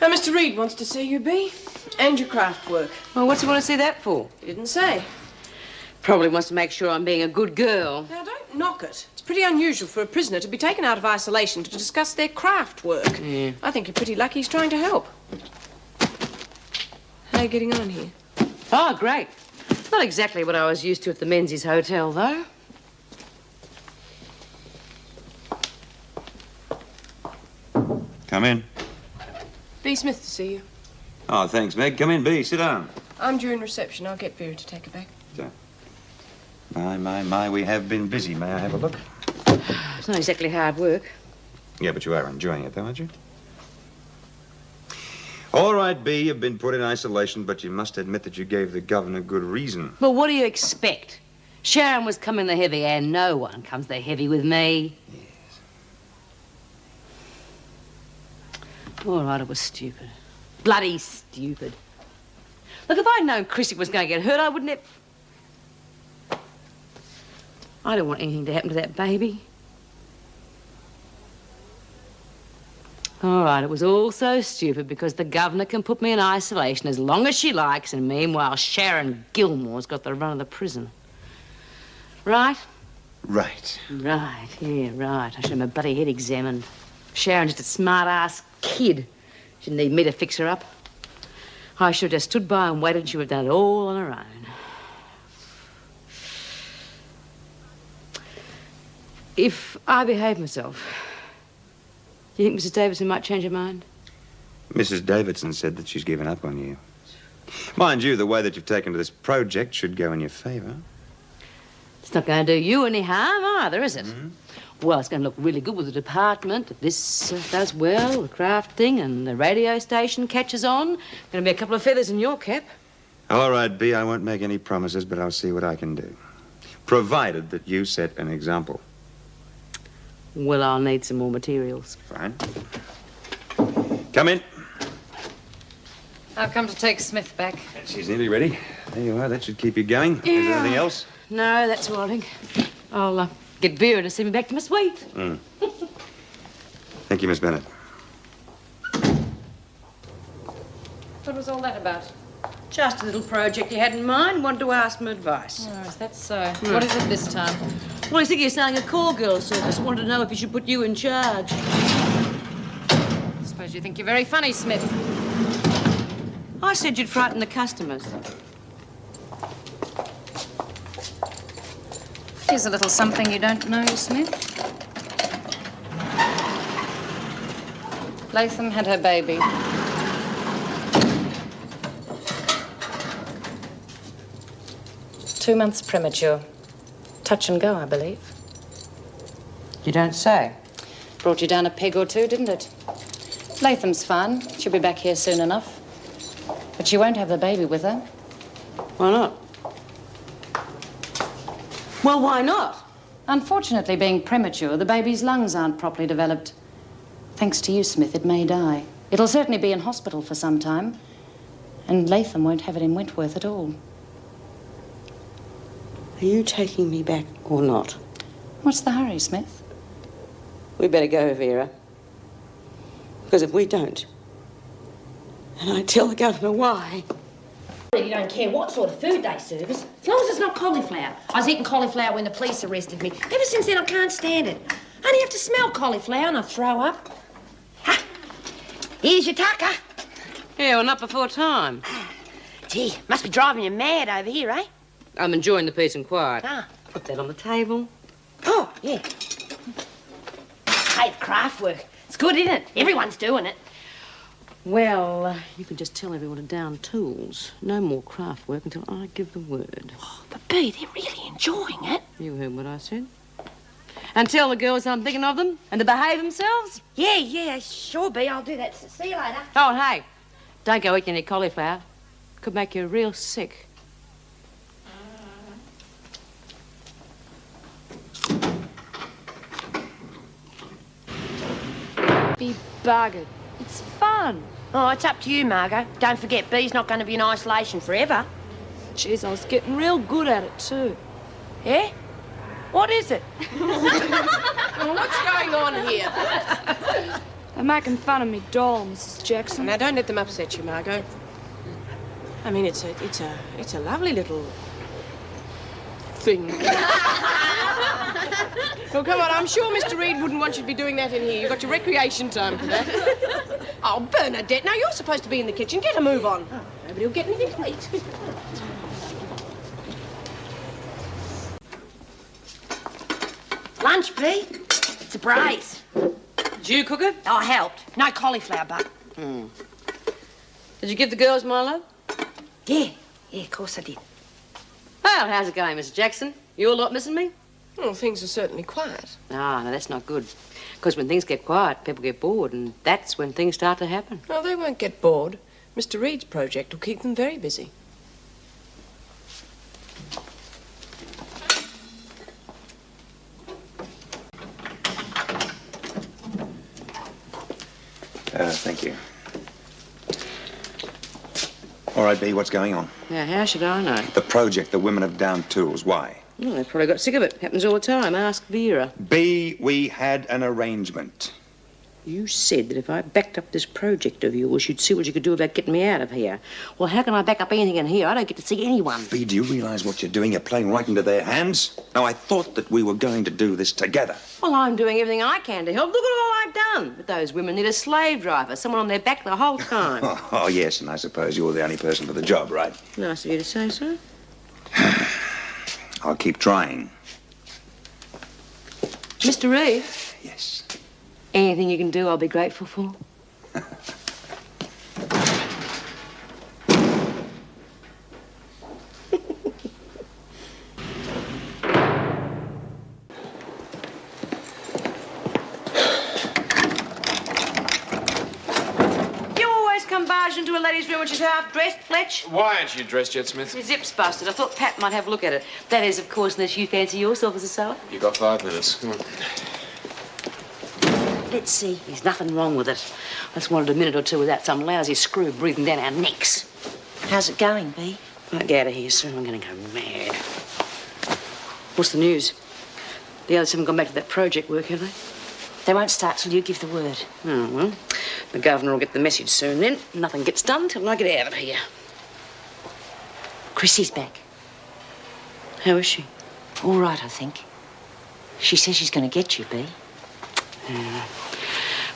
Now, Mr. Reed wants to see you, Bea, and your craft work. Well, what's he want to see that for? He didn't say. Probably wants to make sure I'm being a good girl. Now, don't knock it. It's pretty unusual for a prisoner to be taken out of isolation to discuss their craft work. Yeah. I think you're pretty lucky he's trying to help. How are you getting on here? Oh, great. Not exactly what I was used to at the Menzies Hotel, though. Come in. Bea Smith to see you. Oh, thanks, Meg. Come in, Bea. Sit down. I'm due in reception. I'll get Vera to take her back. So. My, we have been busy. May I have a look? It's not exactly hard work. Yeah, but you are enjoying it, though, aren't you? All right, Bea, you've been put in isolation, but you must admit that you gave the governor good reason. Well, what do you expect? Sharon was coming the heavy, and no one comes the heavy with me. Yes. All right, it was stupid. Bloody stupid. Look, if I'd known Chrissy was going to get hurt, I wouldn't have... I don't want anything to happen to that baby. All right, it was all so stupid because the governor can put me in isolation as long as she likes, and meanwhile Sharon Gilmore's got the run of the prison. Right? Right. Right, yeah, right. I should have my bloody head examined. Sharon's just a smart-ass kid. She didn't need me to fix her up. I should have just stood by and waited and she would have done it all on her own. If I behave myself, do you think Mrs. Davidson might change her mind? Mrs. Davidson said that she's given up on you. Mind you, the way that you've taken to this project should go in your favor. It's not going to do you any harm either, is it? Mm-hmm. Well, it's going to look really good with the department. If this does well, the craft thing, and the radio station catches on, going to be a couple of feathers in your cap. All right, Bea, I won't make any promises, but I'll see what I can do. Provided that you set an example. Well, I'll need some more materials. Fine. Come in. I've come to take Smith back. She's nearly ready. There you are. That should keep you going. Yeah. Is there anything else? No, that's all, I think. I'll get Vera to send me back to my suite. Thank you, Miss Bennett. What was all that about? Just a little project you had in mind. Wanted to ask my advice. Oh, is that so? What is it this time? Well, he's thinking of starting a call girl service. Wanted to know if he should put you in charge. I suppose you think you're very funny, Smith. I said you'd frighten the customers. Here's a little something you don't know, Smith. Latham had her baby. Two months premature. Touch and go, I believe. You don't say. Brought you down a peg or two, didn't it? Latham's fine. She'll be back here soon enough. But she won't have the baby with her. Why not? Well, why not? Unfortunately, being premature, the baby's lungs aren't properly developed. Thanks to you, Smith, it may die. It'll certainly be in hospital for some time. And Latham won't have it in Wentworth at all. Are you taking me back or not? What's the hurry, Smith? We better go, Vera. Because if we don't, and I tell the governor why... I really don't care what sort of food they serve us, as long as it's not cauliflower. I was eating cauliflower when the police arrested me. Ever since then, I can't stand it. I only have to smell cauliflower and I throw up. Ha! Here's your tucker. Yeah, well, not before time. Gee, must be driving you mad over here, eh? I'm enjoying the peace and quiet. Ah. Put that on the table. Oh, yeah. Hey, craft work. It's good, isn't it? Everyone's doing it. Well, you can just tell everyone to down tools. No more craft work until I give the word. Oh, but Bea, they're really enjoying it. You heard what I said. And tell the girls I'm thinking of them and to behave themselves. Yeah, sure, Bea. I'll do that. See you later. Oh, and hey, don't go eating any cauliflower. Could make you real sick. Be buggered. It's fun. Oh, it's up to you, Margot. Don't forget, Bea's not going to be in isolation forever. Jeez, I was getting real good at it, too. Yeah? What is it? What's going on here? They're making fun of me doll, Mrs. Jackson. Now, don't let them upset you, Margot. I mean, it's a lovely little thing. Well, come on, I'm sure Mr. Reed wouldn't want you to be doing that in here. You've got your recreation time for that. Oh, Bernadette, now you're supposed to be in the kitchen. Get a move on. Nobody will get anything to eat. Lunch, B. It's a braise. Did you cook it? I helped. No cauliflower, but... Did you give the girls my love? Yeah, of course I did. Well, how's it going, Mrs. Jackson? You all lot missing me? Well, things are certainly quiet. Ah, no, that's not good. Because when things get quiet, people get bored, and that's when things start to happen. No, they won't get bored. Mr. Reed's project will keep them very busy. Thank you. All right, B, what's going on? Now, how should I know? The project, the Women of Down Tools. Why? Well, they've probably got sick of it. Happens all the time. Ask Vera. B, we had an arrangement. You said that if I backed up this project of yours, you'd see what you could do about getting me out of here. Well, how can I back up anything in here? I don't get to see anyone. B, do you realize what you're doing? You're playing right into their hands. Now, I thought that we were going to do this together. Well, I'm doing everything I can to help. Look at all I've done. But those women need a slave driver, someone on their back the whole time. Oh, yes, and I suppose you're the only person for the job, right? Nice of you to say so. I'll keep trying. Mr. Reed, Yes. anything you can do, I'll be grateful for. You always come barging into a lady's room when she's half dressed, Fletch. Why aren't you dressed yet, Smith? Your zip's busted. I thought Pat might have a look at it. That is, of course, unless you fancy yourself as a sewer. You got 5 minutes. Come on. Let's see. There's nothing wrong with it. I just wanted a minute or two without some lousy screw breathing down our necks. How's it going, B? I'll get out of here soon. I'm going to go mad. What's the news? The others haven't gone back to that project work, have they? They won't start till you give the word. Oh, well, the governor will get the message soon then. Nothing gets done till I get out of here. Chrissy's back. How is she? All right, I think. She says she's going to get you, B.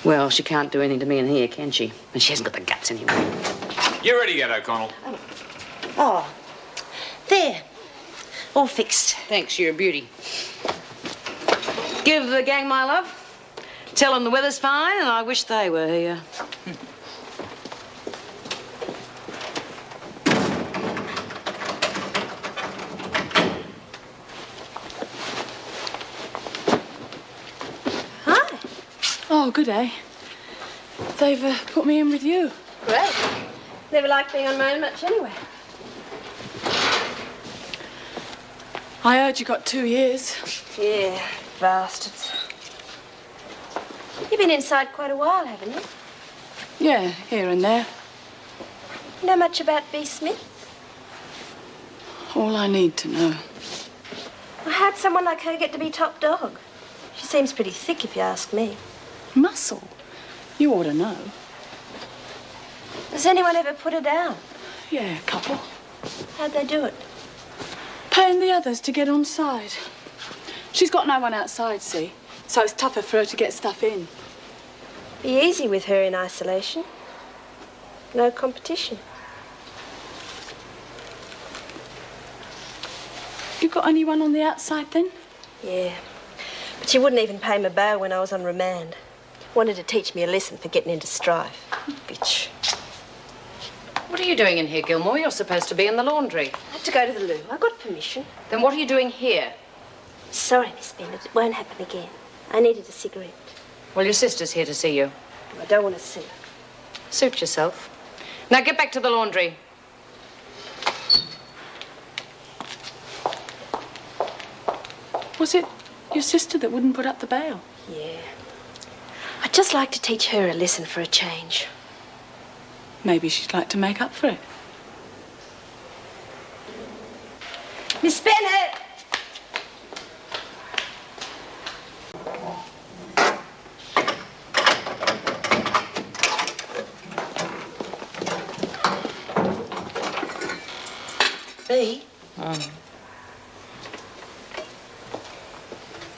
Well, she can't do anything to me in here, can she? And she hasn't got the guts anyway. You ready yet, O'Connell? Oh, there. All fixed. Thanks, you're a beauty. Give the gang my love. Tell them the weather's fine and I wish they were here. Hi. Oh, good day. They've put me in with you. Great. Never liked being on my own much anyway. I heard you got 2 years. Yeah, bastards. You've been inside quite a while, haven't you? Yeah, here and there. You know much about B. Smith? All I need to know. Well, how'd someone like her get to be top dog? She seems pretty thick, if you ask me. Muscle. You ought to know. Has anyone ever put her down? Yeah, a couple. How'd they do it? Paying the others to get on side. She's got no one outside, see? So it's tougher for her to get stuff in. Be easy with her in isolation. No competition. You got anyone on the outside then? Yeah. But she wouldn't even pay my bail when I was on remand. Wanted to teach me a lesson for getting into strife. Bitch. What are you doing in here, Gilmore? You're supposed to be in the laundry. I had to go to the loo. I got permission. Then what are you doing here? Sorry, Miss Bennett. It won't happen again. I needed a cigarette. Well, your sister's here to see you. I don't want to see her. Suit yourself. Now get back to the laundry. Was it your sister that wouldn't put up the bail? Yeah. I'd just like to teach her a lesson for a change. Maybe she'd like to make up for it. Miss Bennett! B?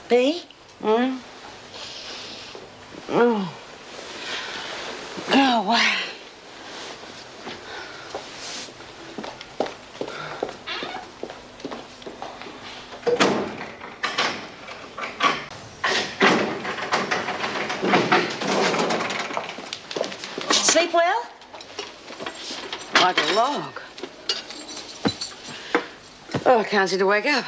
B? Oh. Oh, wow. Sleep well? Like a log. Oh, I can't seem to wake up.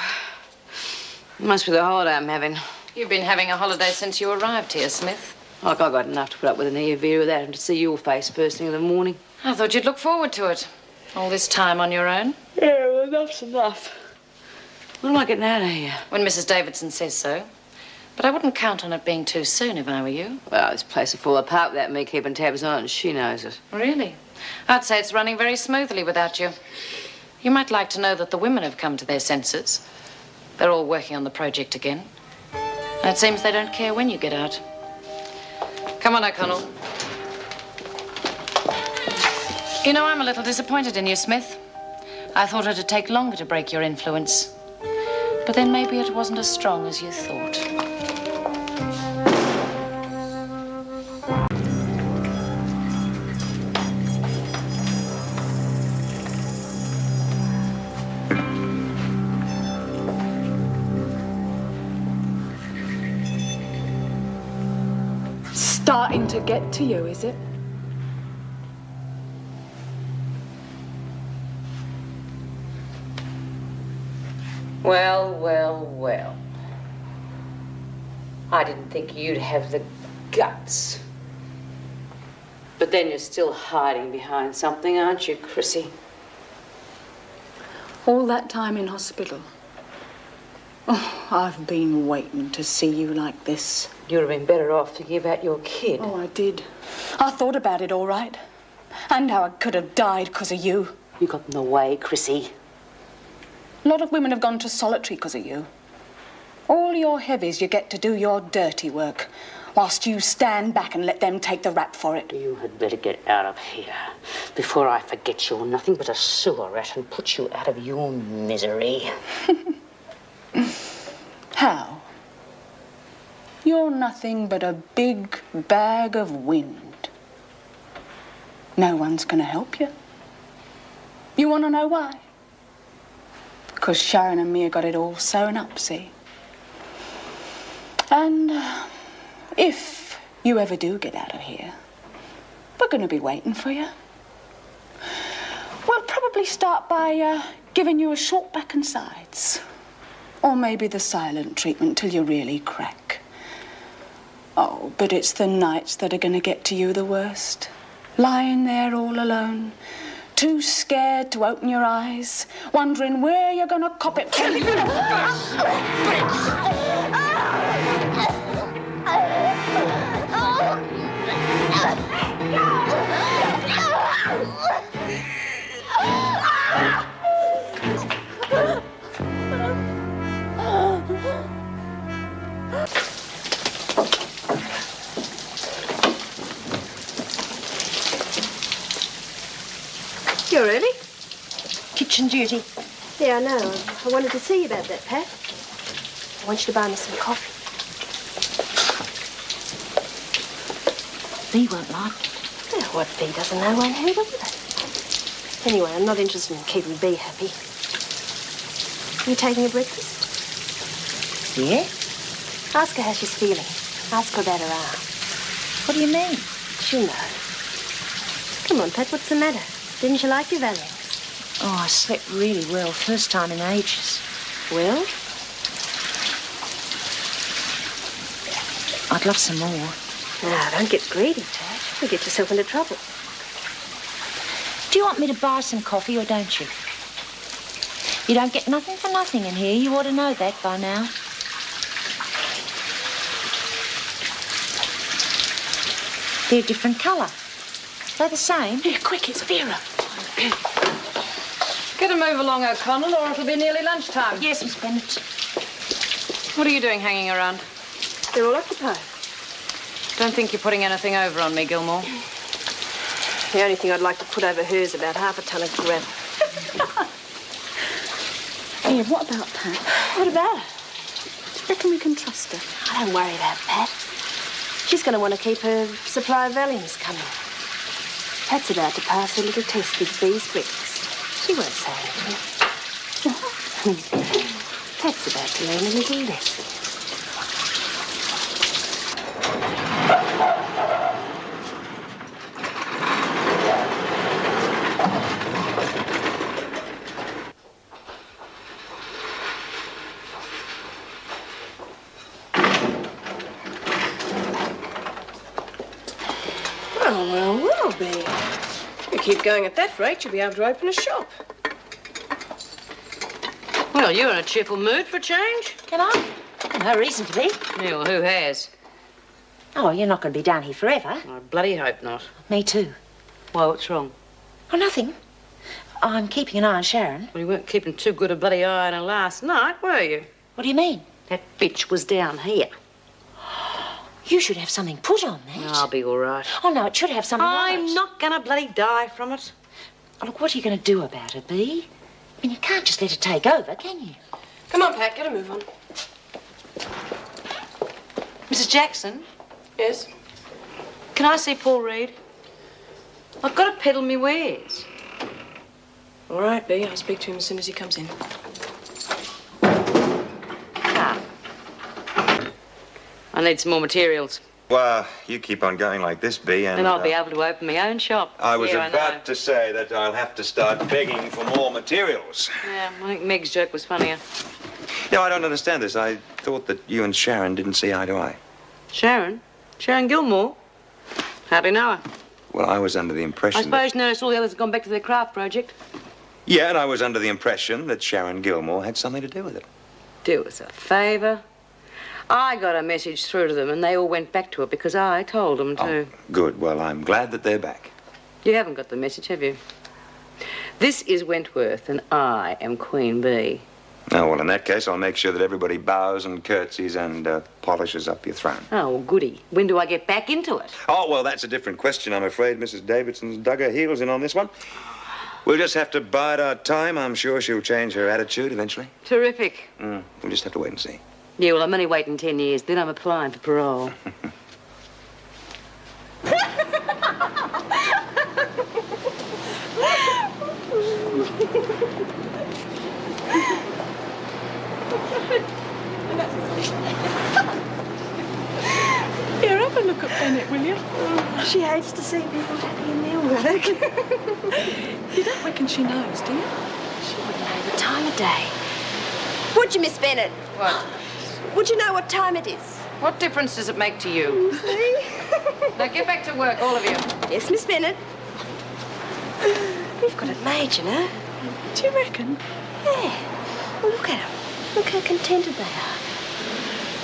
Must be the holiday I'm having. You've been having a holiday since you arrived here, Smith. Like I got enough to put up with an ear without having to see your face first thing in the morning. I thought you'd look forward to it. All this time on your own. Yeah, well, enough's enough. When am I getting out of here? When Mrs. Davidson says so. But I wouldn't count on it being too soon if I were you. Well, this place will fall apart without me keeping tabs on it, and she knows it. Really? I'd say it's running very smoothly without you. You might like to know that the women have come to their senses. They're all working on the project again. And it seems they don't care when you get out. Come on, O'Connell. You know, I'm a little disappointed in you, Smith. I thought it'd take longer to break your influence. But then maybe it wasn't as strong as you thought. Starting to get to you, is it? Well, well, well. I didn't think you'd have the guts. But then you're still hiding behind something, aren't you, Chrissy? All that time in hospital. Oh, I've been waiting to see you like this. You'd have been better off to give out your kid. Oh, I did. I thought about it all right. And how I could have died because of you. You got in the way, Chrissy. A lot of women have gone to solitary because of you. All your heavies, you get to do your dirty work, whilst you stand back and let them take the rap for it. You had better get out of here before I forget you're nothing but a sewer rat and put you out of your misery. How? You're nothing but a big bag of wind. No one's going to help you. You want to know why? Because Sharon and me got it all sewn up, see? And if you ever do get out of here, we're going to be waiting for you. We'll probably start by giving you a short back and sides. Or maybe the silent treatment till you really crack. Oh, but it's the nights that are going to get to you the worst. Lying there all alone, too scared to open your eyes, wondering where you're going to cop it from. You early? Kitchen duty. Yeah, I know. I wanted to see you about that, Pat. I want you to buy me some coffee. B won't like it. Well, what B doesn't know won't handle it. Anyway, I'm not interested in keeping B happy. You taking a breakfast? Yeah? Ask her how she's feeling. Ask her about her arm. What do you mean? She'll know. Come on, Pat, what's the matter? Didn't you like your Valence? Oh, I slept really well. First time in ages. Well? I'd love some more. Now, don't get greedy, Tad. You'll get yourself into trouble. Do you want me to buy some coffee or don't you? You don't get nothing for nothing in here. You ought to know that by now. They're a different colour. They're the same. Here, quick, it's Vera. Get a move along, O'Connell, or it'll be nearly lunchtime. Yes, Miss Bennett. What are you doing hanging around? They're all occupied. Don't think you're putting anything over on me, Gilmore. The only thing I'd like to put over her is about half a ton of gravel. Eve, what about Pat? What about her? Reckon we can trust her? I don't worry about Pat. She's going to want to keep her supply of Valiums coming. Pat's about to pass her little test with Bee's breakfast. She won't say anything. Pat's about to learn a little lesson. Well, Bee. If you keep going at that rate, you'll be able to open a shop. Well, you're in a cheerful mood for a change. Can I? No reason to be. Yeah, well, who has? Oh, you're not going to be down here forever. I bloody hope not. Me too. Why, what's wrong? Oh, nothing. I'm keeping an eye on Sharon. Well, you weren't keeping too good a bloody eye on her last night, were you? What do you mean? That bitch was down here. You should have something put on that. I'll be all right. Oh, no, it should have something on it. I'm not gonna bloody die from it. Oh, look, what are you going to do about it, Bee? I mean, you can't just let it take over, can you? Come on, Pat, get a move on. Mrs. Jackson, Yes? can I see Paul Reed? I've got to peddle me wares. All right, Bee, I'll speak to him as soon as he comes in. Ah. I need some more materials. Well, you keep on going like this, Bee, and... Then I'll be able to open my own shop. I was Yeah, I know. about to say that I'll have to start begging for more materials. Yeah, I think Meg's joke was funnier. No, I don't understand this. I thought that you and Sharon didn't see eye to eye. Sharon? Sharon Gilmore? Hardly know her. Well, I was under the impression I suppose you noticed all the others have gone back to their craft project. Yeah, and I was under the impression that Sharon Gilmore had something to do with it. Do us a favour. I got a message through to them and they all went back to it because I told them to. Oh, good. Well, I'm glad that they're back. You haven't got the message, have you? This is Wentworth and I am Queen Bee. Oh, well, in that case, I'll make sure that everybody bows and curtsies and polishes up your throne. Oh, well, goody. When do I get back into it? Oh, well, that's a different question, I'm afraid. Mrs. Davidson's dug her heels in on this one. We'll just have to bide our time. I'm sure she'll change her attitude eventually. Terrific. We'll just have to wait and see. Yeah, well, I'm only waiting 10 years. Then I'm applying for parole. Here, have a look at Bennett, will you? She hates to see people happy in their work. You don't reckon she knows, do you? She wouldn't know the time of day. Would you, Miss Bennett? What? Would you know what time it is? What difference does it make to you? Now get back to work, all of you. Yes, Miss Bennett. We've got it made, you know. Do you reckon? Yeah. Well, look at them. Look how contented they are.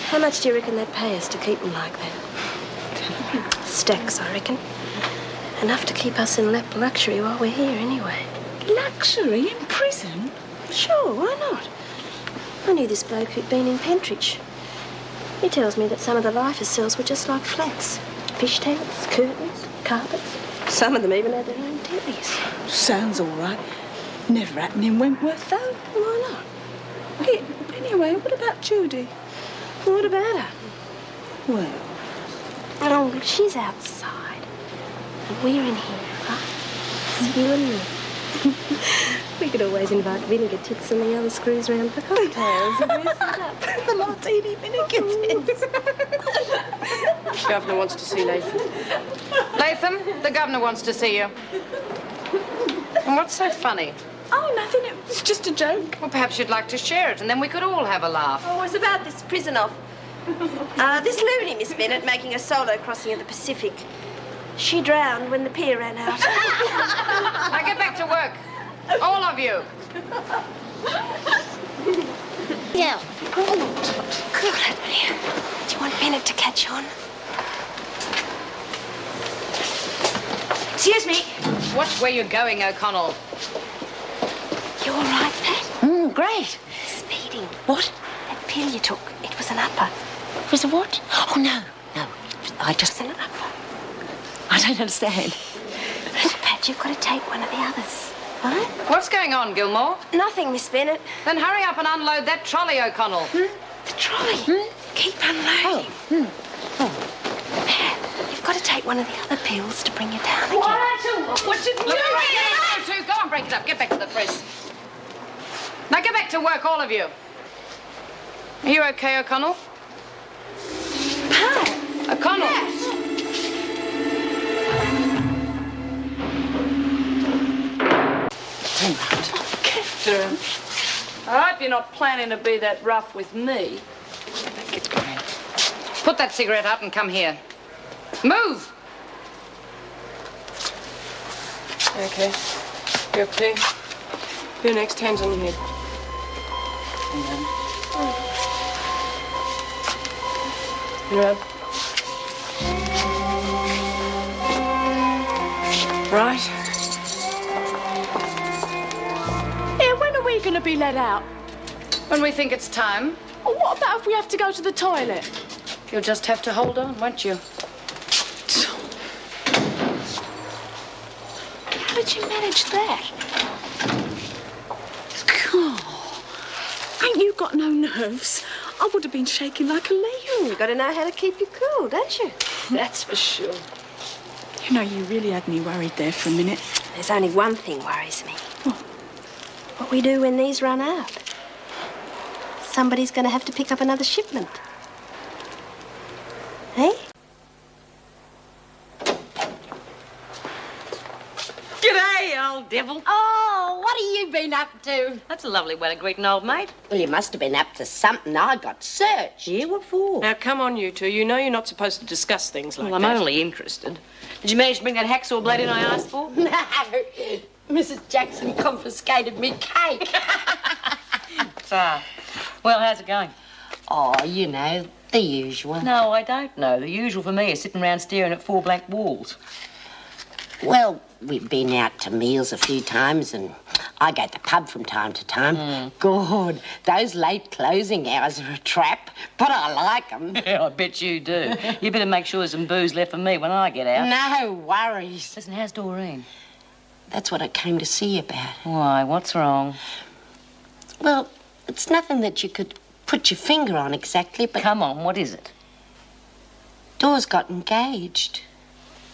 How much do you reckon they'd pay us to keep them like that? Stacks, I reckon. Enough to keep us in lap luxury while we're here, anyway. Luxury in prison? Sure, why not? I knew this bloke who'd been in Pentridge. He tells me that some of the lifers' cells were just like flats. Fish tanks, curtains, carpets. Some of them even had their own tellies. Sounds all right. Never happened in Wentworth, though. Why not? Yeah, anyway, what about Judy? What about her? Well, Oh, she's outside. And we're in here, right? It's you and me. We could always invite Vinegar Tits and the other screws round for cocktails and dress it up. the martini Vinegar Tits. The governor wants to see Latham. Latham, the governor wants to see you. And what's so funny? Oh, nothing. It was just a joke. Well, perhaps you'd like to share it, and then we could all have a laugh. Oh, it's about this prison off. This loony, Miss Bennett, making a solo crossing of the Pacific. She drowned when the pier ran out. Now get back to work. All of you. Yeah. Oh, good. Do you want Bennett to catch on? Excuse me. Watch where you're going, O'Connell. You all right, Pat? Great. Speeding. What? That pill you took, it was an upper. It was a what? Oh, no. I just... It was an upper. I don't understand. Pat, you've got to take one of the others. What? What's going on, Gilmore? Nothing, Miss Bennett. Then hurry up and unload that trolley, O'Connell. The trolley. Keep unloading. Pat, you've got to take one of the other pills to bring you down again. What you doing? Go on, break it up. Get back to the press. Now get back to work, all of you. Are you okay, O'Connell? Pat! O'Connell! Catherine, I hope you're not planning to be that rough with me. Put that cigarette out and come here. Move! Okay. You're clear. You're next. Hands on your head. You're up. Right. Yeah, when are we going to be let out? When we think it's time, Or what about if we have to go to the toilet? you'll just have to hold on, won't you? How did you manage that? Oh, ain't you got no nerves? I would have been shaking like a leaf. You've got to know how to keep you cool, don't you? That's for sure. You know, you really had me worried there for a minute. There's only one thing worries me. What we do when these run out. Somebody's going to have to pick up another shipment. Hey? G'day, old devil. Oh, what have you been up to? That's a lovely way to greet an old mate. Well, you must have been up to something. I got searched. Yeah, what for? Now, come on, you two. You know you're not supposed to discuss things like Well, I'm that. only interested. Did you manage to bring that hacksaw blade in I asked for? No, Mrs. Jackson confiscated me cake. Well, how's it going? Oh, you know, the usual. No, I don't know. The usual for me is sitting around staring at four blank walls. Well, we've been out to meals a few times and I go to the pub from time to time. God, those late closing hours are a trap, but I like them. Yeah, I bet you do. You better make sure there's some booze left for me when I get out. No worries. Listen, how's Doreen? That's what I came to see you about. Why, what's wrong? Well, it's nothing that you could put your finger on exactly, but Come on, what is it? Dawes got engaged.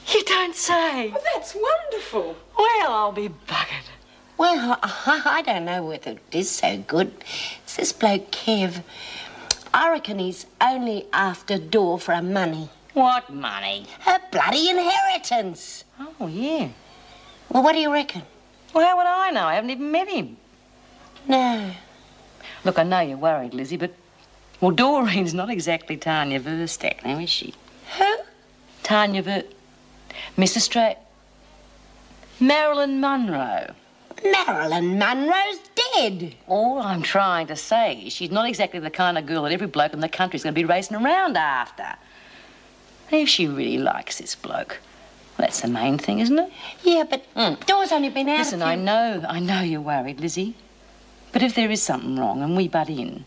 You don't say. Oh, that's wonderful. Well, I'll be buggered. Well, I don't know whether it is so good. It's this bloke, Kev. I reckon he's only after Daw for her money. What money? Her bloody inheritance. Oh, yeah. Well, what do you reckon? Well, how would I know? I haven't even met him. No. Look, I know you're worried, Lizzie, but... Well, Doreen's not exactly Tanya Verstack now, is she? Who? Tanya Mrs. Marilyn Monroe. Marilyn Monroe's dead. All I'm trying to say is she's not exactly the kind of girl that every bloke in the country's going to be racing around after. And if she really likes this bloke, well, that's the main thing, isn't it? Yeah, but Daw's only been out. Listen, I know you're worried, Lizzie. But if there is something wrong and we butt in,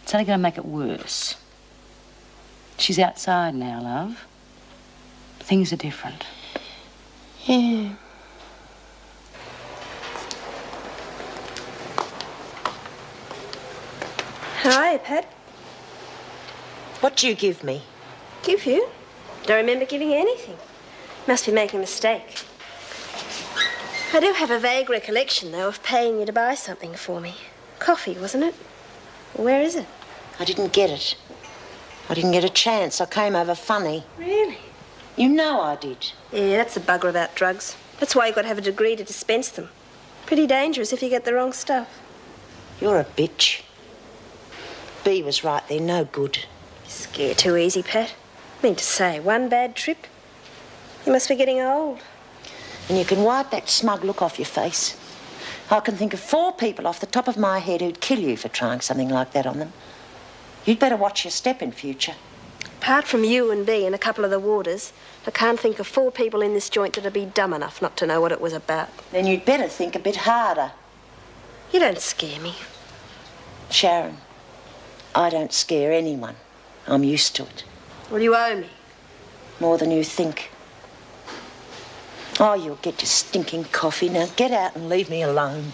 it's only going to make it worse. She's outside now, love. Things are different. Yeah. Hi, Pat. What do you give me? Give you? Don't remember giving you anything. Must be making a mistake. I do have a vague recollection, though, of paying you to buy something for me. Coffee, wasn't it? Where is it? I didn't get it. I didn't get a chance. I came over funny. Really? You know I did. Yeah, that's the bugger about drugs. That's why you've got to have a degree to dispense them. Pretty dangerous if you get the wrong stuff. You're a bitch. B was right there, no good. Scare too easy, Pat. Mean to say, one bad trip. You must be getting old. And you can wipe that smug look off your face. I can think of 4 people off the top of my head who'd kill you for trying something like that on them. You'd better watch your step in future. Apart from you and B and a couple of the warders, I can't think of 4 people in this joint that'd be dumb enough not to know what it was about. Then you'd better think a bit harder. You don't scare me. Sharon, I don't scare anyone. I'm used to it. Well, you owe me. More than you think. Oh, you'll get your stinking coffee. Now get out and leave me alone.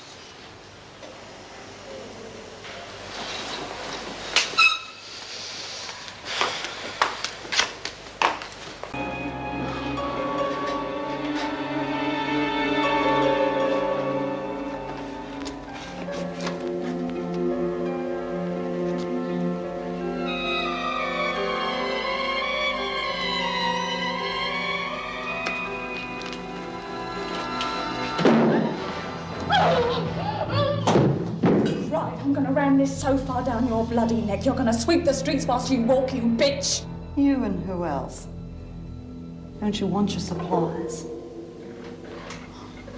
Right, I'm gonna ram this so far down your bloody neck, you're gonna sweep the streets whilst you walk, you bitch! You and who else? Don't you want your supplies?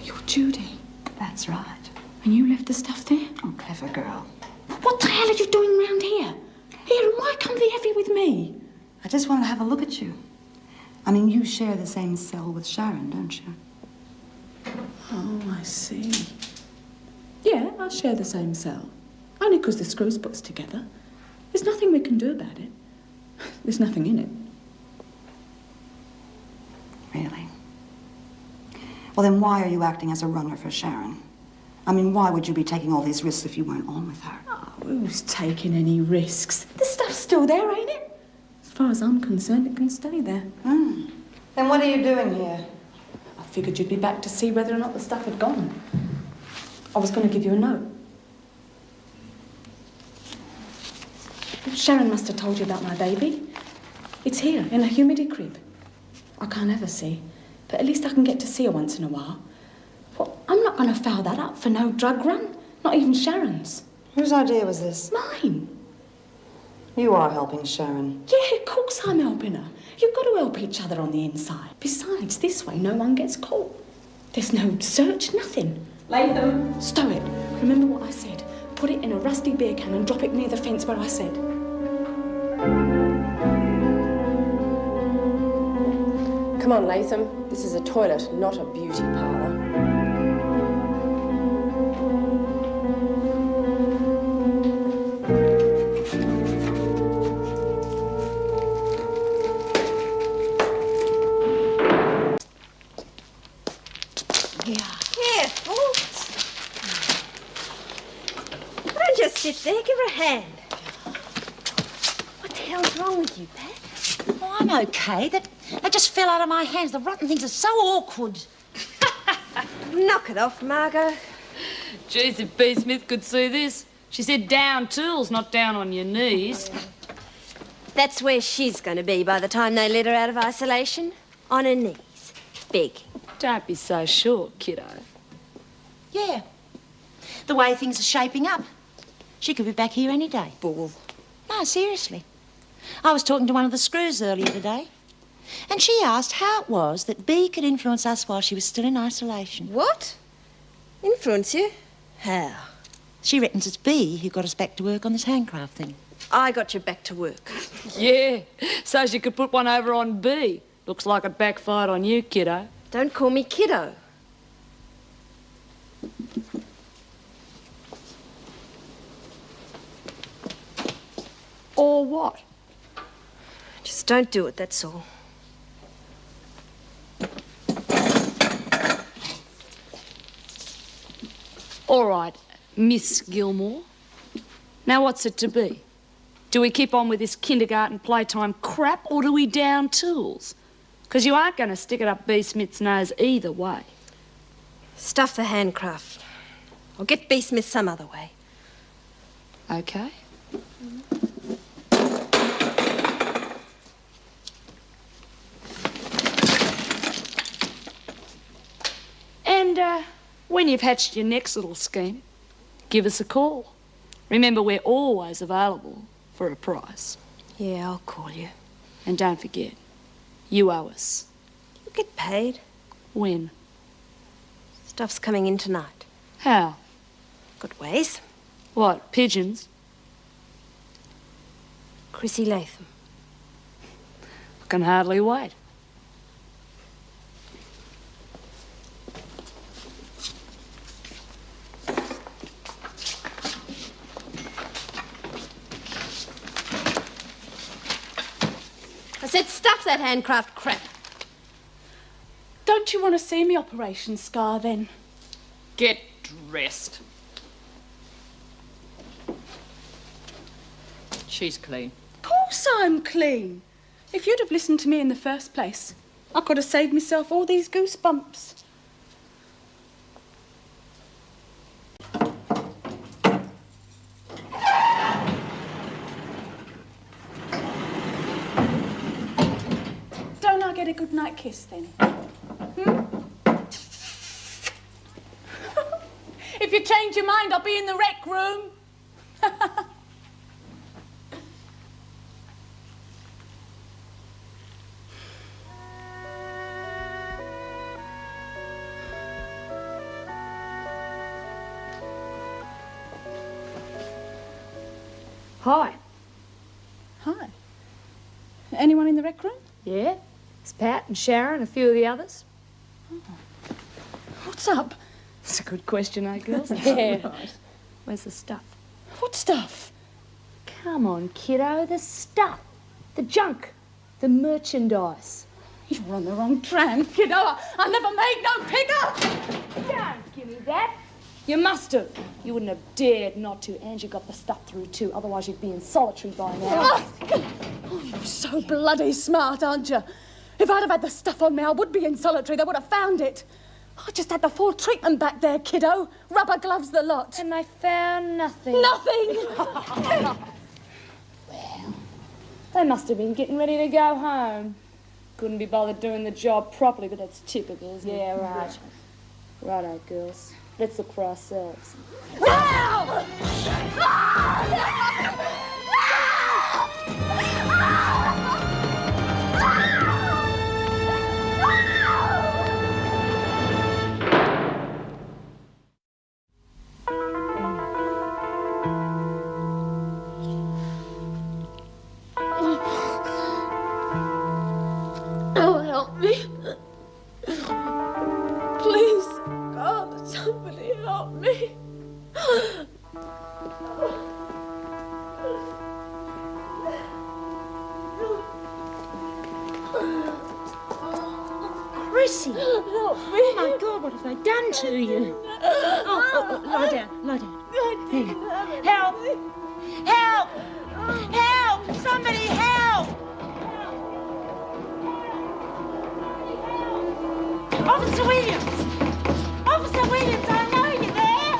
You're Judy. That's right. And you left the stuff there? Oh, clever girl. What the hell are you doing round here? Here, and why come the heavy with me? I just want to have a look at you. I mean, you share the same cell with Sharon, don't you? Oh, I see. Yeah, I share the same cell. Only because the screws puts together. There's nothing we can do about it. There's nothing in it. Really? Well, then why are you acting as a runner for Sharon? I mean, why would you be taking all these risks if you weren't on with her? Oh, who's taking any risks? The stuff's still there, ain't it? As far as I'm concerned, it can stay there. Then what are you doing here? I figured you'd be back to see whether or not the stuff had gone. I was going to give you a note. Sharon must have told you about my baby. It's here, in a humidity crib. I can't ever see, but at least I can get to see her once in a while. Well, I'm not going to foul that up for no drug run. Not even Sharon's. Whose idea was this? Mine. You are helping Sharon. Yeah, of course I'm helping her. You've got to help each other on the inside. Besides, this way no one gets caught. There's no search, nothing. Latham. Stow it. Remember what I said. Put it in a rusty beer can and drop it near the fence where I said. Come on, Latham. This is a toilet, not a beauty parlour. Careful. Don't just sit there. Give her a hand. What the hell's wrong with you, Pat? Oh, I'm okay. That just fell out of my hands. The rotten things are so awkward. Knock it off, Margot. Jeez, if B. Smith could see this. She said down tools, not down on your knees. That's where she's going to be by the time they let her out of isolation. On her knees. Begging. Don't be so sure, kiddo. Yeah. The way things are shaping up. She could be back here any day. Bull. No, seriously. I was talking to one of the screws earlier today, and she asked how it was that Bea could influence us while she was still in isolation. What? Influence you? How? She reckons it's Bea who got us back to work on this handcraft thing. I got you back to work. Yeah, so she could put one over on B. Looks like it backfired on you, kiddo. Don't call me kiddo. Or what? Just don't do it, that's all. All right, Miss Gilmore. Now what's it to be? Do we keep on with this kindergarten playtime crap, or do we down tools? Because you aren't going to stick it up B. Smith's nose either way. Stuff the handcraft. I'll get B. Smith some other way. Okay. And when you've hatched your next little scheme, give us a call. Remember, we're always available for a price. Yeah, I'll call you. And don't forget, you owe us. You'll get paid. When? Stuff's coming in tonight. How? Good ways. What, pigeons? Chrissy Latham. I can hardly wait. I said stuff that handcraft crap. Don't you you want to see me operation scar then? Get dressed. She's clean. Of course I'm clean. If you'd have listened to me in the first place, I could have saved myself all these goosebumps. Don't I get a good night kiss then? If you change your mind, I'll be in the rec room. Hi. Hi. Anyone in the rec room? Yeah? It's Pat and Sharon and a few of the others. What's up? That's a good question, eh, girls? Yeah. Where's the stuff? What stuff? Come on, kiddo, the stuff. The junk. The merchandise. You're on the wrong tram, kiddo. I never made no pickup. Don't give me that. You must have. You wouldn't have dared not to. And you got the stuff through too. Otherwise you'd be in solitary by now. Oh, you're so bloody smart, aren't you? If I'd have had the stuff on me, I would be in solitary. They would have found it. I just had the full treatment back there, kiddo. Rubber gloves, the lot. And they found nothing. Nothing! Well, they must have been getting ready to go home. Couldn't be bothered doing the job properly, but that's typical, isn't it? Yeah, right. Righto, girls. Let's look for ourselves. Oh, help me. Please, God, somebody help me. Chrissy! Help me. Oh, my God, what have they done to you? Oh, lie down, lie down. There. Help! Help! Help! Somebody help! Officer Williams! Officer Williams, I know you're there!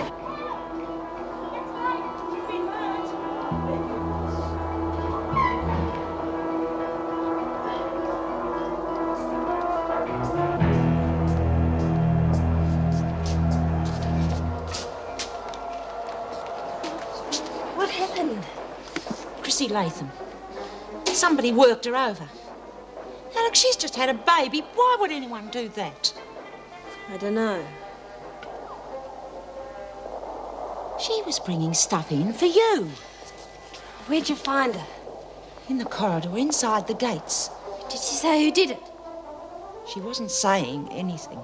What happened? Chrissy Latham. Somebody worked her over. Now, look, she's just had a baby. Why would anyone do that? I don't know. She was bringing stuff in for you. Where'd you find her? In the corridor, inside the gates. Did she say who did it? She wasn't saying anything.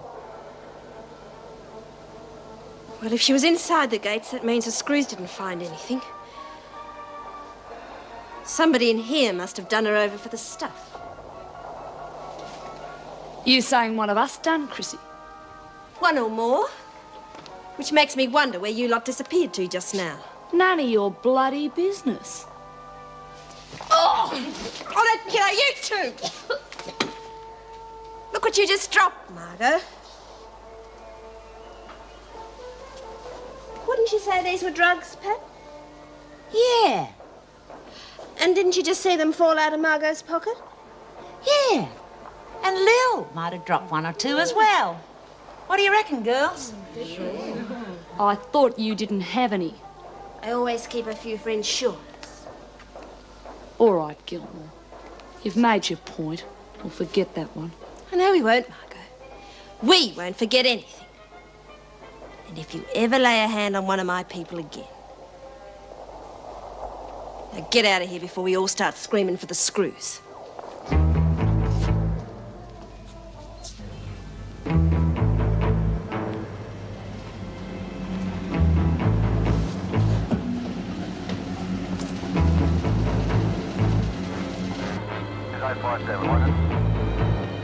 Well, if she was inside the gates, that means the screws didn't find anything. Somebody in here must have done her over for the stuff. You saying one of us done, Chrissy? One or more. Which makes me wonder where you lot disappeared to just now. None of your bloody business. Oh, that kiddo, you two! Look what you just dropped, Margot. Wouldn't you say these were drugs, Pat? Yeah, And didn't you just see them fall out of Margot's pocket? yeah. And Lil might have dropped one or two as well. What do you reckon, girls? I thought you didn't have any. I always keep a few friends short. All right, Gilmore. You've made your point. We'll forget that one. I know we won't, Margot. We won't forget anything. And if you ever lay a hand on one of my people again... Now get out of here before we all start screaming for the screws.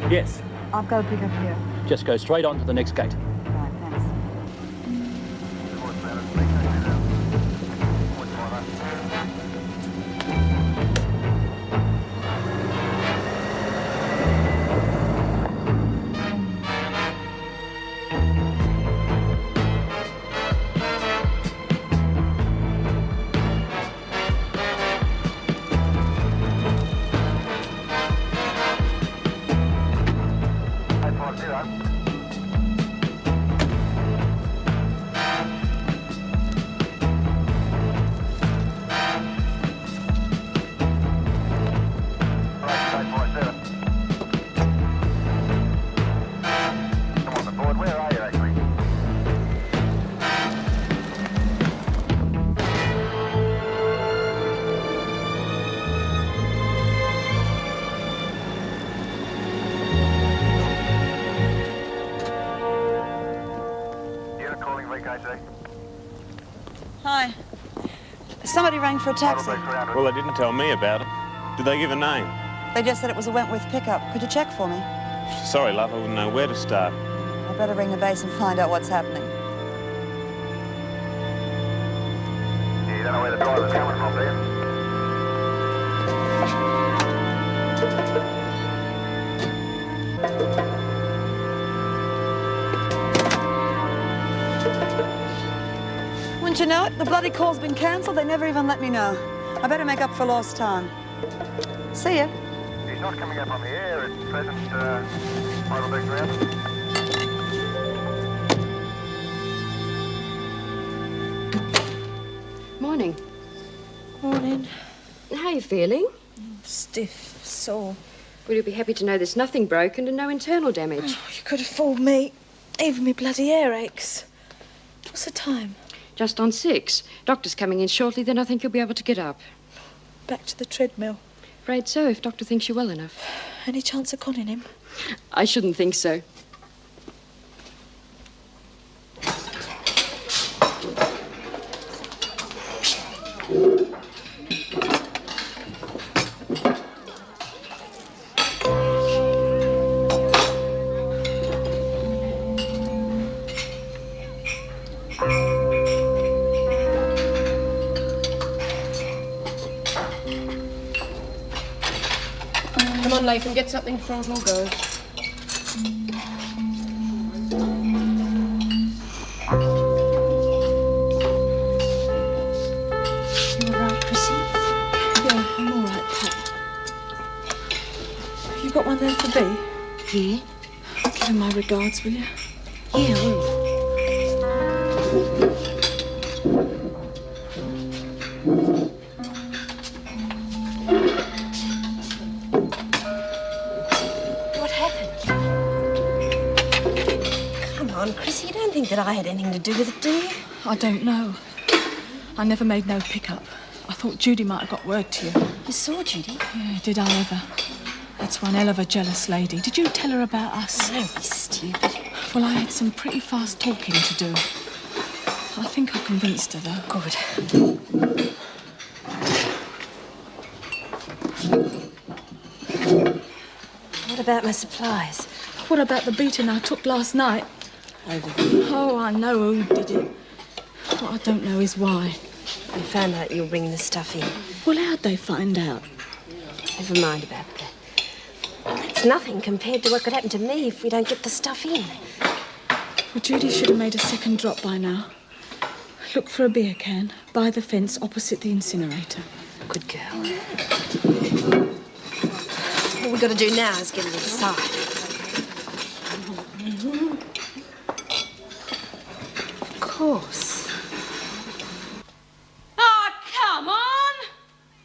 Yes. I've got to pick up here. Just go straight on to the next gate. Right, thanks. Hi. Somebody rang for a taxi. Well, they didn't tell me about it. Did they give a name? They just said it was a Wentworth pickup. Could you check for me? Sorry, love, I wouldn't know where to start. I better ring the base and find out what's happening. You don't know where the driver's coming from, do you? Wouldn't you know it? The bloody call's been cancelled. They never even let me know. I better make up for lost time. See ya. He's not coming up on the air at present. Heidelberg's around. Morning. Morning. How are you feeling? Stiff, sore. Well, you'll be happy to know there's nothing broken and no internal damage. Oh, you could have fooled me. Even me bloody ear aches. What's the time? Just on 6. Doctor's coming in shortly, then I think you'll be able to get up. Back to the treadmill. Afraid so, if Doctor thinks you're well enough. Any chance of conning him? I shouldn't think so. Come on, Latham, get something before it all goes. You all right, Chrissy? Yeah, I'm all right, Pat. You got one there for B? Yeah? Give him my regards, will you? Yeah, I will. Chrissy, you don't think that I had anything to do with it, do you? I don't know. I never made no pickup. I thought Judy might have got word to you. You saw Judy? Yeah, did I ever? That's one hell of a jealous lady. Did you tell her about us? Don't be stupid. Well, I had some pretty fast talking to do. I think I convinced her, though. Good. What about my supplies? What about the beating I took last night? Over there. Oh, I know who did it. What I don't know is why. They found out you were bringing the stuff in. Well, how'd they find out? Never mind about that. That's nothing compared to what could happen to me if we don't get the stuff in. Well, Judy should have made a second drop by now. Look for a beer can by the fence opposite the incinerator. Good girl. All we've got to do now is get it inside. Of course. Oh, come on!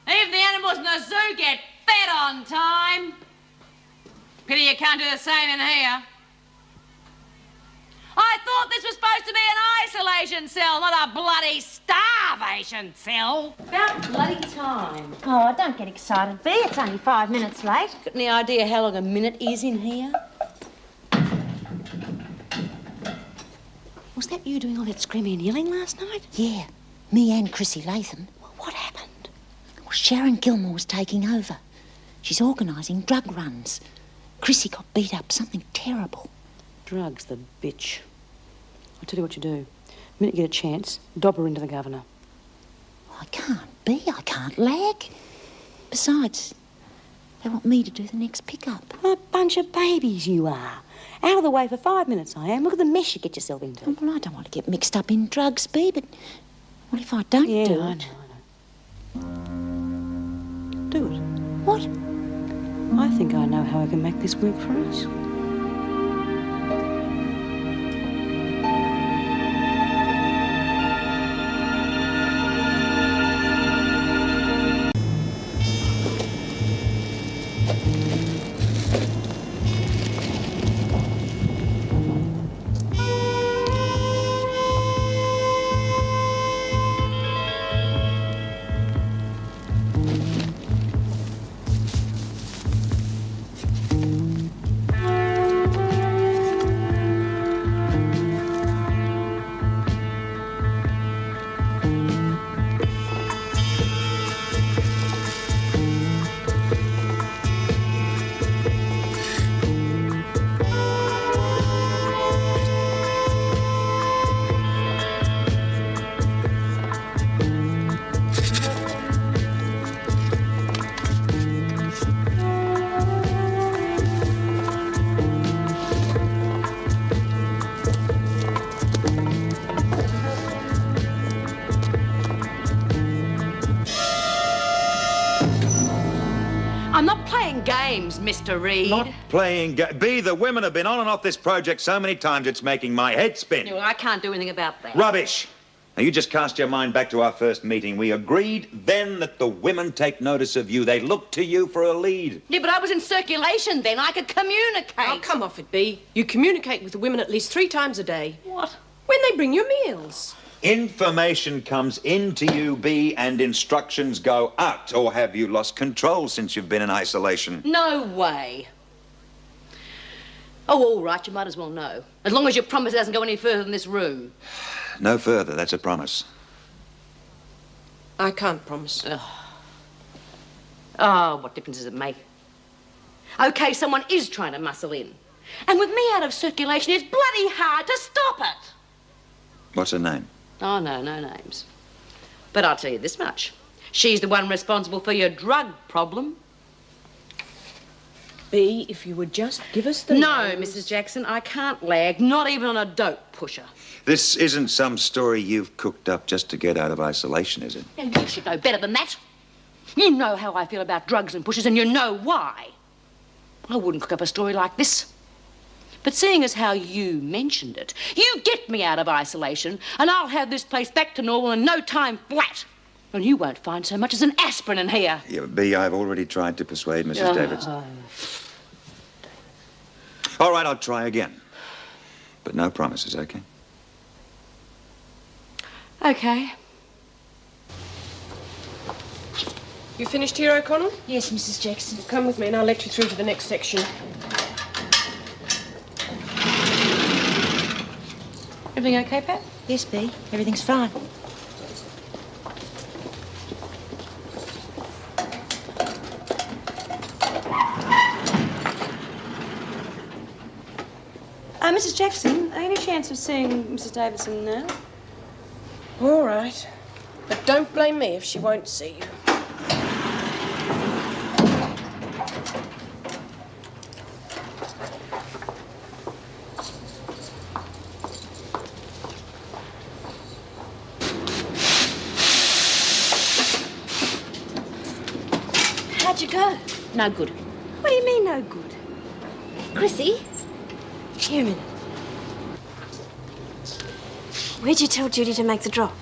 Even the animals in the zoo get fed on time. Pity you can't do the same in here. I thought this was supposed to be an isolation cell, not a bloody starvation cell. About bloody time. Oh, don't get excited, V. It's only 5 minutes late. Got any idea how long a minute is in here? Was that you doing all that screaming and yelling last night? Yeah, me and Chrissy Latham. Well, what happened? Well, Sharon Gilmore was taking over. She's organising drug runs. Chrissy got beat up, something terrible. Drugs, the bitch. I'll tell you what you do. The minute you get a chance, dob her into the governor. I can't lag. Besides, they want me to do the next pickup. A bunch of babies you are. Out of the way for 5 minutes I am. Look at the mess you get yourself into. Well, I don't want to get mixed up in drugs, Bea, but... Well, if I don't do it... I know. Do it. What? I think I know how I can make this work for us. I'm not playing games, Mr. Reed. Not playing Bea, the women have been on and off this project so many times it's making my head spin. Well, I can't do anything about that. Rubbish. Now, you just cast your mind back to our first meeting. We agreed then that the women take notice of you. They look to you for a lead. Yeah, but I was in circulation then. I could communicate. Oh, come off it, Bea. You communicate with the women at least 3 times a day. What? When they bring you meals. Information comes into you, Bea, and instructions go out. Or have you lost control since you've been in isolation? No way. Oh, all right, you might as well know. As long as your promise doesn't go any further than this room. No further, that's a promise. I can't promise. Oh, what difference does it make? Okay, someone is trying to muscle in. And with me out of circulation, it's bloody hard to stop it. What's her name? Oh, no names. But I'll tell you this much. She's the one responsible for your drug problem. Bea, if you would just give us the No, names. Mrs. Jackson, I can't lag, not even on a dope pusher. This isn't some story you've cooked up just to get out of isolation, is it? Now, you should know better than that. You know how I feel about drugs and pushers, and you know why. I wouldn't cook up a story like this. But seeing as how you mentioned it, you get me out of isolation, and I'll have this place back to normal in no time flat. And you won't find so much as an aspirin in here. Yeah, Bea, I've already tried to persuade Mrs. Davidson. All right, I'll try again. But no promises, okay? Okay. You finished here, O'Connell? Yes, Mrs. Jackson. Come with me and I'll let you through to the next section. Everything okay, Pat? Yes, Bea. Everything's fine. Mrs. Jackson, any chance of seeing Mrs. Davidson now? All right. But don't blame me if she won't see you. How'd you go? No good. What do you mean, no good? Chrissy? Here a minute. Where'd you tell Judy to make the drop?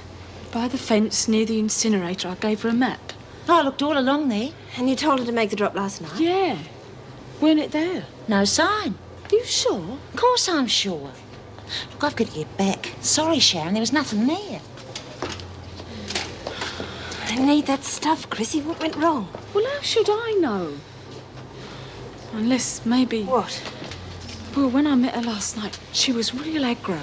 By the fence near the incinerator. I gave her a map. I looked all along there. And you told her to make the drop last night? Yeah. Weren't it there? No sign. Are you sure? Of course I'm sure. Look, I've got to get back. Sorry, Sharon, there was nothing there. I need that stuff, Chrissy. What went wrong? Well, how should I know? Unless maybe... What? Well, when I met her last night, she was real aggro.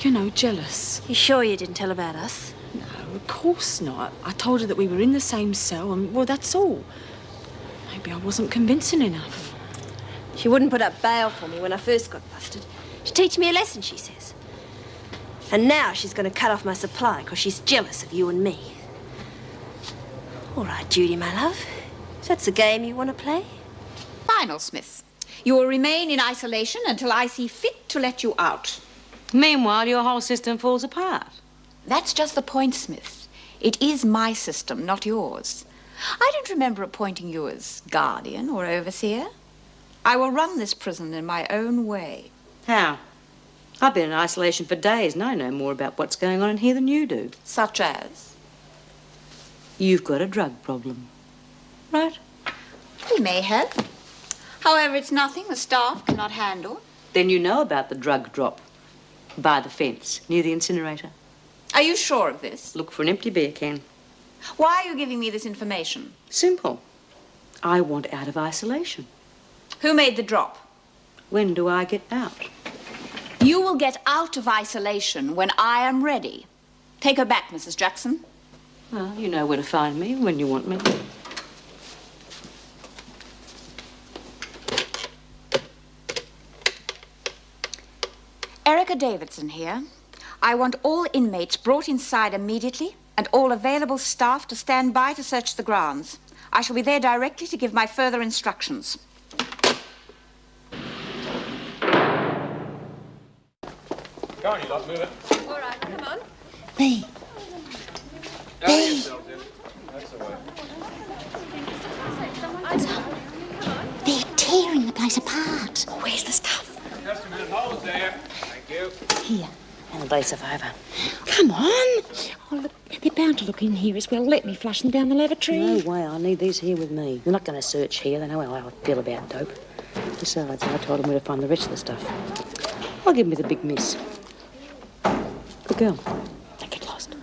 You know, jealous. You sure you didn't tell about us? No, of course not. I told her that we were in the same cell, and, well, that's all. Maybe I wasn't convincing enough. She wouldn't put up bail for me when I first got busted. She's teaching me a lesson, she says. And now she's going to cut off my supply because she's jealous of you and me. All right, Judy, my love. If that's the game you want to play. Final, Smith. You will remain in isolation until I see fit to let you out. Meanwhile, your whole system falls apart. That's just the point, Smith. It is my system, not yours. I don't remember appointing you as guardian or overseer. I will run this prison in my own way. How? I've been in isolation for days and I know more about what's going on in here than you do. Such as? You've got a drug problem, right? We may have. However, it's nothing the staff cannot handle. Then you know about the drug drop by the fence near the incinerator. Are you sure of this? Look for an empty beer can. Why are you giving me this information? Simple. I want out of isolation. Who made the drop? When do I get out? You will get out of isolation when I am ready. Take her back, Mrs. Jackson. Well, you know where to find me when you want me. Erica Davidson here. I want all inmates brought inside immediately and all available staff to stand by to search the grounds. I shall be there directly to give my further instructions. Go on, you lot, move it. All right, come on. B. That's the way. They're tearing the place apart. Where's the stuff? Just a minute, hold it there. Thank you. Here. And the place of over. Come on. Oh, look, they're bound to look in here as well. Let me flush them down the lavatory. No way, I need these here with me. They're not going to search here. They know how I feel about dope. Besides, I told them where to find the rest of the stuff. I'll give me the big miss. Good girl. Don't get lost.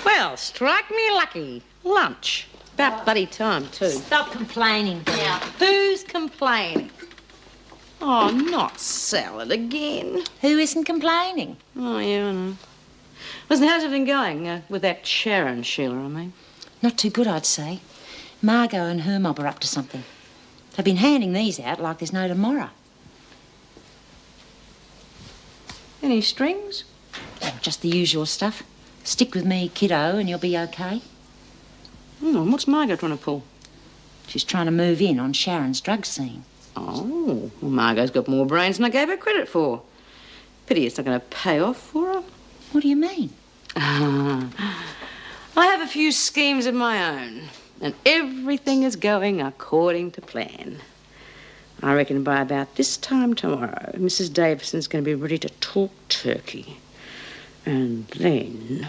Well, strike me lucky. Lunch. About bloody time, too. Stop complaining, Now, who's complaining? Oh, not salad again. Who isn't complaining? Oh, yeah, I know. Listen, how's everything going with that Sharon, Sheila, I mean? Not too good, I'd say. Margot and her mob are up to something. They've been handing these out like there's no tomorrow. Any strings? Oh, just the usual stuff. Stick with me, kiddo, and you'll be okay. Oh, and what's Margot trying to pull? She's trying to move in on Sharon's drug scene. Oh, well, Margot's got more brains than I gave her credit for. Pity it's not going to pay off for her. What do you mean? I have a few schemes of my own, and everything is going according to plan. I reckon by about this time tomorrow, Mrs. Davison's going to be ready to talk turkey. And then...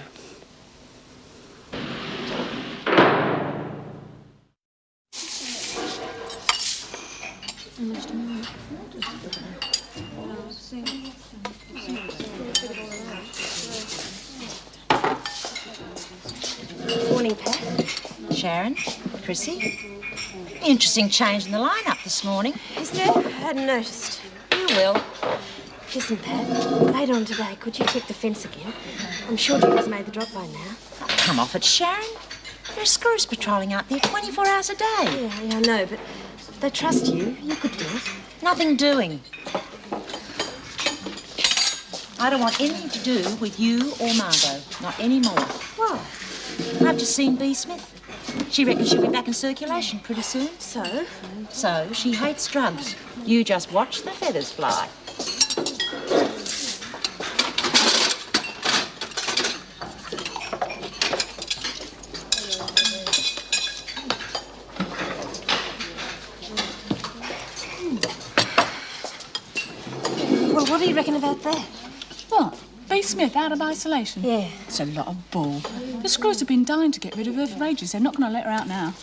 Morning, Pat. Sharon, Chrissy. Interesting change in the lineup this morning. Is there? I hadn't noticed. You will. Listen, Pat, later on today, could you check the fence again? I'm sure Judy's made the drop by now. Come off it, Sharon. There are screws patrolling out there 24 hours a day. Yeah, I know, but if they trust you, you could do it. Nothing doing. I don't want anything to do with you or Margot. Not anymore. Why? I've just seen B. Smith. She reckons she'll be back in circulation pretty soon. So? So, she hates drugs. You just watch the feathers fly. Well, what do you reckon about that? What? B. Smith out of isolation? Yeah. It's a lot of bull. The screws have been dying to get rid of her for ages. They're not going to let her out now.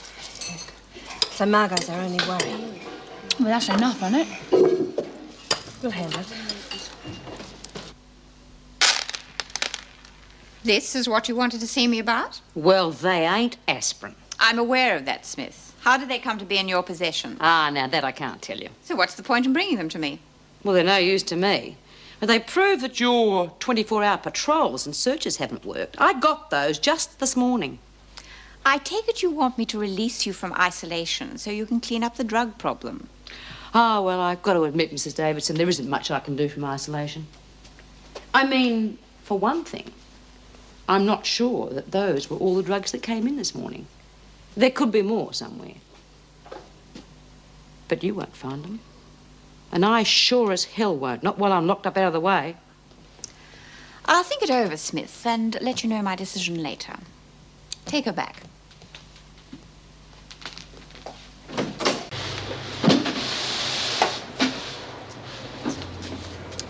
So Margot's our only worry. Well, that's enough, isn't it? We'll handle it. This is what you wanted to see me about? Well, they ain't aspirin. I'm aware of that, Smith. How did they come to be in your possession? Ah, now that I can't tell you. So what's the point in bringing them to me? Well, they're no use to me. But they prove that your 24-hour patrols and searches haven't worked. I got those just this morning. I take it you want me to release you from isolation so you can clean up the drug problem. Oh, well, I've got to admit, Mrs. Davidson, there isn't much I can do from isolation. I mean, for one thing, I'm not sure that those were all the drugs that came in this morning. There could be more somewhere. But you won't find them. And I sure as hell won't, not while I'm locked up out of the way. I'll think it over, Smith, and let you know my decision later. Take her back.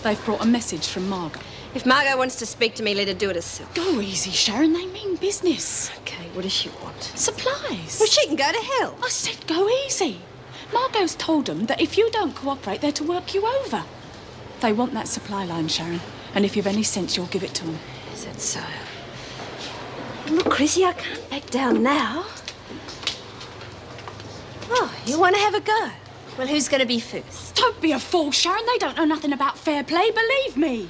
They've brought a message from Margot. If Margot wants to speak to me, let her do it herself. Go easy, Sharon. They mean business. Okay, what does she want? Supplies. Well, she can go to hell. I said go easy. Margot's told them that if you don't cooperate, they're to work you over. They want that supply line, Sharon. And if you've any sense, you'll give it to them. Is that so? Look, Chrissy, I can't back down now. Oh, you want to have a go? Well, who's going to be first? Don't be a fool, Sharon. They don't know nothing about fair play, believe me.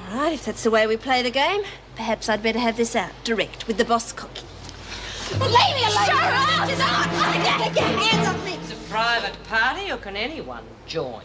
All right, if that's the way we play the game, perhaps I'd better have this out, direct, with the boss cookie. Leave me alone! Sharon! Get your hands off me! It's a private party, or can anyone join?